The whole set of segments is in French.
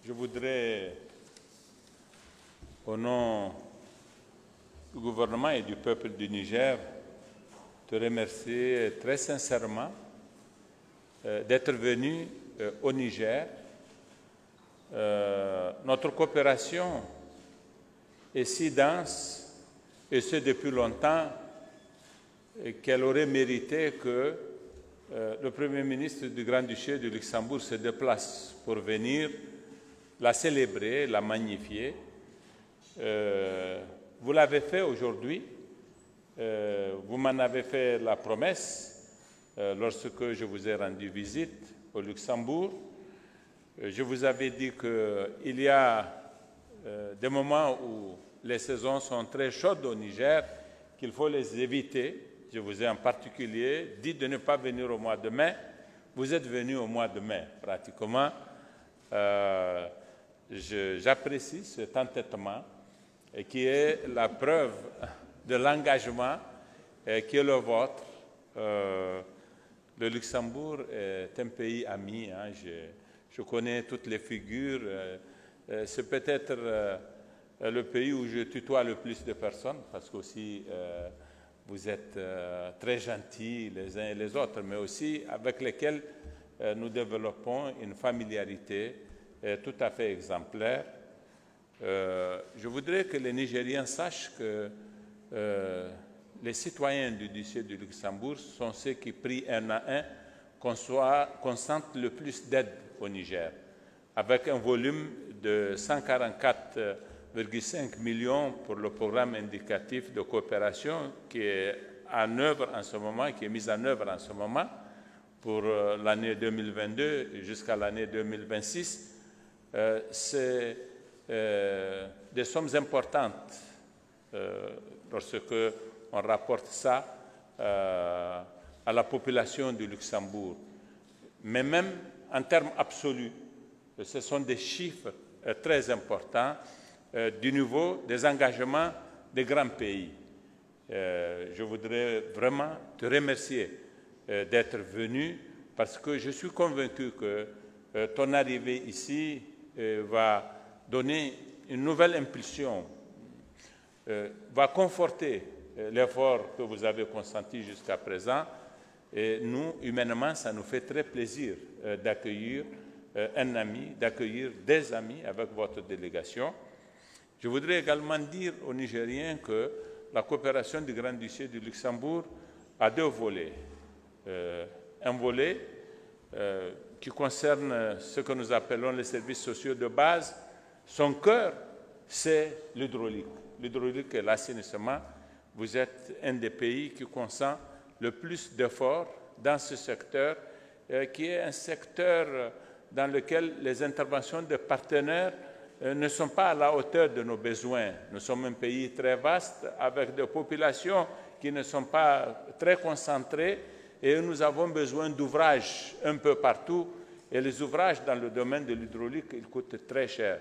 Je voudrais, au nom du gouvernement et du peuple du Niger, te remercier très sincèrement d'être venu au Niger. Notre coopération est si dense, et ce depuis longtemps, qu'elle aurait mérité que le Premier ministre du Grand-Duché du Luxembourg se déplace pour venir la célébrer, la magnifier. Vous l'avez fait aujourd'hui, vous m'en avez fait la promesse lorsque je vous ai rendu visite au Luxembourg. Je vous avais dit qu'il y a des moments où les saisons sont très chaudes au Niger, qu'il faut les éviter. Je vous ai en particulier dit de ne pas venir au mois de mai. Vous êtes venu au mois de mai, pratiquement. J'apprécie cet entêtement qui est la preuve de l'engagement qui est le vôtre. Le Luxembourg est un pays ami. Hein, je connais toutes les figures. C'est peut-être le pays où je tutoie le plus de personnes, parce qu'aussi vous êtes très gentils les uns et les autres, mais aussi avec lesquels nous développons une familiarité tout à fait exemplaire. Je voudrais que les Nigériens sachent que les citoyens du duché du Luxembourg sont ceux qui prient un à un qu'on sente le plus d'aide au Niger, avec un volume de 144,5 millions pour le programme indicatif de coopération qui est en œuvre en ce moment, qui est mis en œuvre en ce moment pour l'année 2022 jusqu'à l'année 2026. C'est des sommes importantes lorsque on rapporte ça à la population du Luxembourg. Mais même en termes absolus, ce sont des chiffres très importants du niveau des engagements des grands pays. Je voudrais vraiment te remercier d'être venu, parce que je suis convaincu que ton arrivée ici va donner une nouvelle impulsion, va conforter l'effort que vous avez consenti jusqu'à présent. Et nous, humainement, ça nous fait très plaisir d'accueillir un ami, d'accueillir des amis avec votre délégation. Je voudrais également dire aux Nigériens que la coopération du Grand-Duché du Luxembourg a deux volets. Un volet qui concerne ce que nous appelons les services sociaux de base. Son cœur, c'est l'hydraulique. L'hydraulique et l'assainissement. Vous êtes un des pays qui consent le plus d'efforts dans ce secteur, qui est un secteur dans lequel les interventions de partenaires ne sont pas à la hauteur de nos besoins. Nous sommes un pays très vaste, avec des populations qui ne sont pas très concentrées, et nous avons besoin d'ouvrages un peu partout. Et les ouvrages dans le domaine de l'hydraulique, ils coûtent très cher.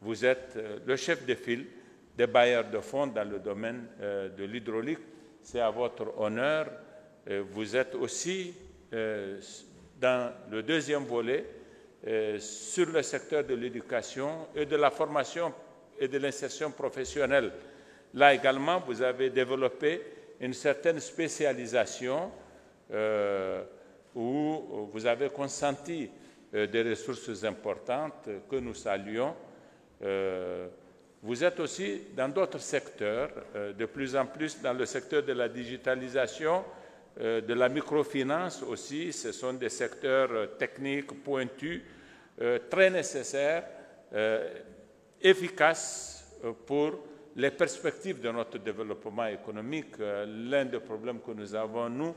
Vous êtes le chef de file des bailleurs de fonds dans le domaine de l'hydraulique. C'est à votre honneur. Vous êtes aussi dans le deuxième volet sur le secteur de l'éducation et de la formation et de l'insertion professionnelle. Là également, vous avez développé une certaine spécialisation où vous avez consenti des ressources importantes que nous saluons. Vous êtes aussi dans d'autres secteurs, de plus en plus dans le secteur de la digitalisation, de la microfinance aussi. Ce sont des secteurs techniques pointus, très nécessaires, efficaces pour les perspectives de notre développement économique. L'un des problèmes que nous avons, nous,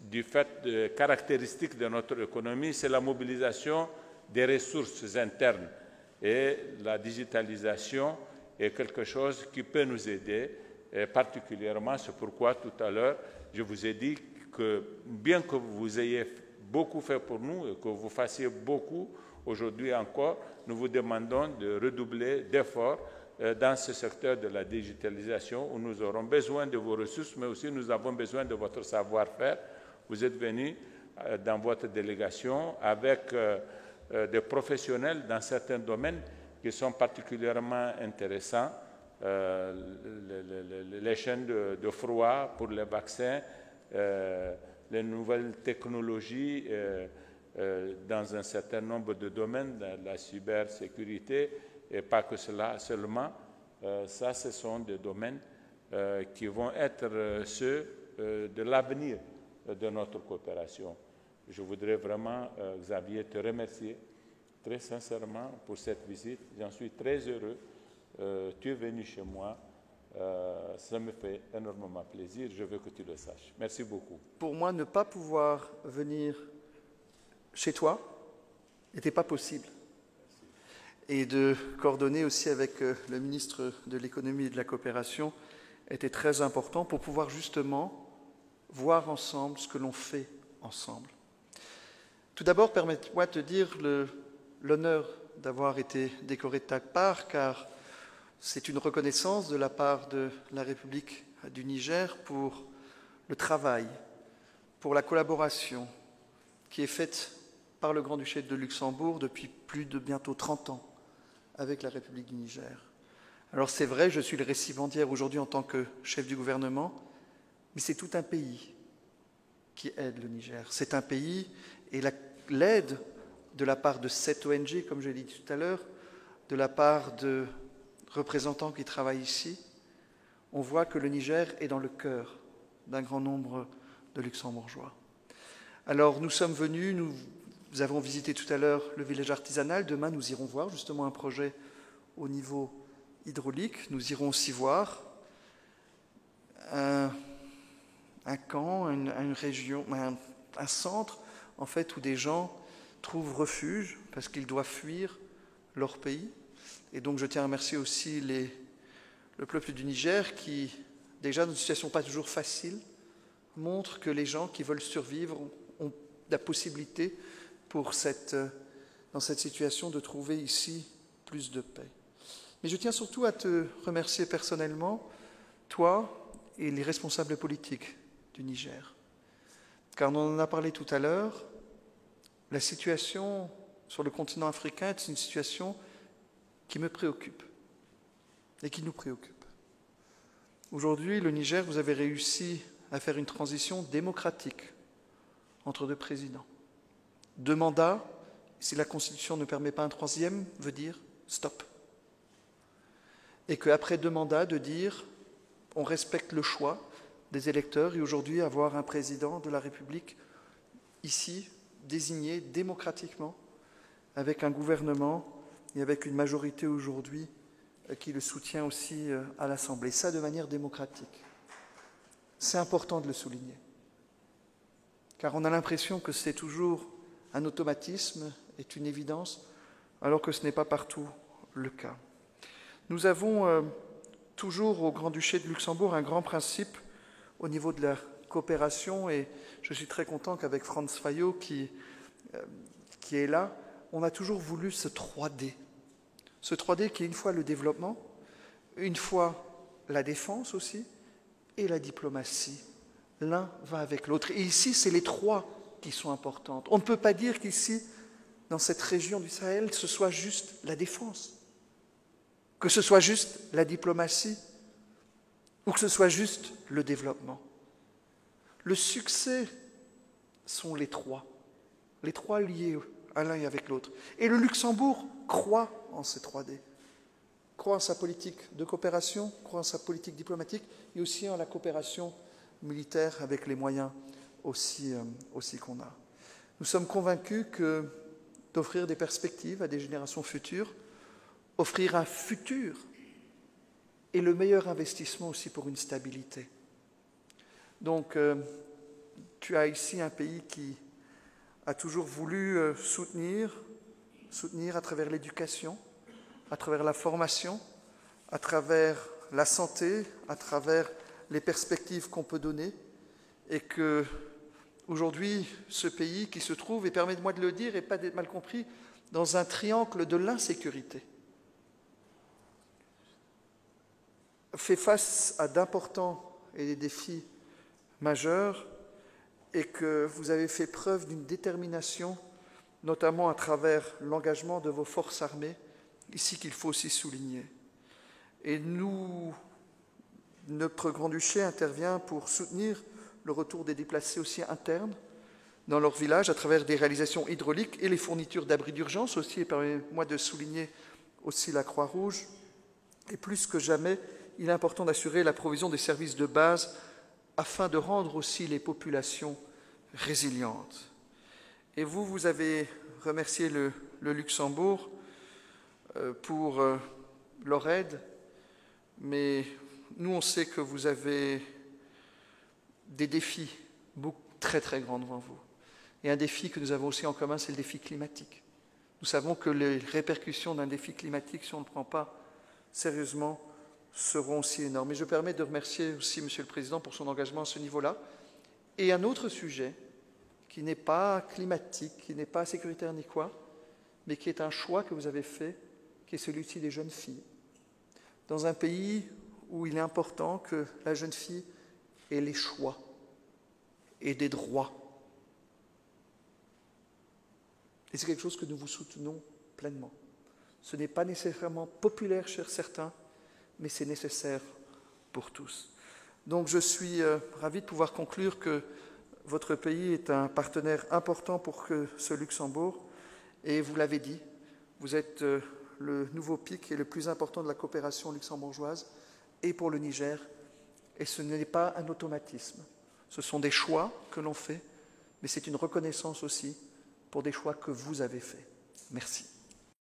du fait des caractéristiques de notre économie, c'est la mobilisation des ressources internes. Et la digitalisation est quelque chose qui peut nous aider particulièrement. C'est pourquoi tout à l'heure, je vous ai dit que bien que vous ayez beaucoup fait pour nous et que vous fassiez beaucoup aujourd'hui encore, nous vous demandons de redoubler d'efforts dans ce secteur de la digitalisation où nous aurons besoin de vos ressources, mais aussi nous avons besoin de votre savoir-faire. Vous êtes venus dans votre délégation avec des professionnels dans certains domaines qui sont particulièrement intéressants, les chaînes de froid pour les vaccins, les nouvelles technologies dans un certain nombre de domaines, la cybersécurité, et pas que cela seulement. Ça, ce sont des domaines qui vont être ceux de l'avenir de notre coopération. Je voudrais vraiment, Xavier, te remercier très sincèrement pour cette visite. J'en suis très heureux. Tu es venu chez moi. Ça me fait énormément plaisir. Je veux que tu le saches. Merci beaucoup. Pour moi, ne pas pouvoir venir chez toi n'était pas possible. Et de coordonner aussi avec le ministre de l'économie et de la coopération était très important pour pouvoir justement voir ensemble ce que l'on fait ensemble. Tout d'abord, permette-moi de te dire l'honneur d'avoir été décoré de ta part, car c'est une reconnaissance de la part de la République du Niger pour le travail, pour la collaboration qui est faite par le Grand-Duché de Luxembourg depuis plus de bientôt 30 ans avec la République du Niger. Alors c'est vrai, je suis le récipiendaire aujourd'hui en tant que chef du gouvernement, mais c'est tout un pays qui aide le Niger. C'est un pays et l'aide de la part de cette ONG, comme je l'ai dit tout à l'heure, de la part de représentants qui travaillent ici, on voit que le Niger est dans le cœur d'un grand nombre de Luxembourgeois. Alors nous sommes venus, nous avons visité tout à l'heure le village artisanal. Demain, nous irons voir justement un projet au niveau hydraulique. Nous irons aussi voir un camp, une région, un centre en fait où des gens trouvent refuge parce qu'ils doivent fuir leur pays. Et donc je tiens à remercier aussi le peuple du Niger qui, déjà dans une situation pas toujours facile, montre que les gens qui veulent survivre ont la possibilité dans cette situation de trouver ici plus de paix. Mais je tiens surtout à te remercier personnellement, toi et les responsables politiques du Niger. Car on en a parlé tout à l'heure, la situation sur le continent africain est une situation qui me préoccupe et qui nous préoccupe. Aujourd'hui, le Niger, vous avez réussi à faire une transition démocratique entre deux présidents. 2 mandats, si la Constitution ne permet pas un 3e, veut dire stop. Et qu'après 2 mandats, de dire on respecte le choix des électeurs et aujourd'hui avoir un président de la République ici, désigné démocratiquement, avec un gouvernement et avec une majorité aujourd'hui qui le soutient aussi à l'Assemblée. Ça de manière démocratique. C'est important de le souligner. Car on a l'impression que c'est toujours un automatisme, est une évidence, alors que ce n'est pas partout le cas. Nous avons toujours au Grand-Duché de Luxembourg un grand principe au niveau de la coopération et je suis très content qu'avec Franz Fayot qui est là, on a toujours voulu ce 3D. Ce 3D qui est une fois le développement, une fois la défense aussi et la diplomatie. L'un va avec l'autre. Et ici, c'est les 3 qui sont importantes. On ne peut pas dire qu'ici, dans cette région du Sahel, ce soit juste la défense, que ce soit juste la diplomatie ou que ce soit juste le développement. Le succès sont les 3 liés à l'un et avec l'autre. Et le Luxembourg croit en ces 3D, croit en sa politique de coopération, croit en sa politique diplomatique et aussi en la coopération militaire avec les moyens aussi qu'on a. Nous sommes convaincus que d'offrir des perspectives à des générations futures, offrir un futur est le meilleur investissement aussi pour une stabilité. Donc, tu as ici un pays qui a toujours voulu soutenir à travers l'éducation, à travers la formation, à travers la santé, à travers les perspectives qu'on peut donner, et que aujourd'hui, ce pays qui se trouve, et permettez-moi de le dire et pas d'être mal compris, dans un triangle de l'insécurité, fait face à d'importants et des défis majeurs, et que vous avez fait preuve d'une détermination notamment à travers l'engagement de vos forces armées, ici qu'il faut aussi souligner. Et notre Grand-Duché intervient pour soutenir le retour des déplacés aussi internes dans leur village à travers des réalisations hydrauliques et les fournitures d'abris d'urgence aussi, et permettez-moi de souligner aussi la Croix-Rouge. Et plus que jamais, il est important d'assurer la provision des services de base afin de rendre aussi les populations résilientes. Et vous avez remercié le Luxembourg pour leur aide, mais nous, on sait que vous avez des défis très très grands devant vous. Et un défi que nous avons aussi en commun, c'est le défi climatique. Nous savons que les répercussions d'un défi climatique, si on ne le prend pas sérieusement, seront aussi énormes. Et je me permets de remercier aussi Monsieur le Président pour son engagement à ce niveau-là. Et un autre sujet qui n'est pas climatique, qui n'est pas sécuritaire ni quoi, mais qui est un choix que vous avez fait, qui est celui-ci des jeunes filles. Dans un pays où il est important que la jeune fille ait les choix et des droits. Et c'est quelque chose que nous vous soutenons pleinement. Ce n'est pas nécessairement populaire chez certains, mais c'est nécessaire pour tous. Donc je suis ravi de pouvoir conclure que votre pays est un partenaire important pour ce Luxembourg. Et vous l'avez dit, vous êtes le nouveau pic et le plus important de la coopération luxembourgeoise et pour le Niger. Et ce n'est pas un automatisme. Ce sont des choix que l'on fait, mais c'est une reconnaissance aussi pour des choix que vous avez faits. Merci.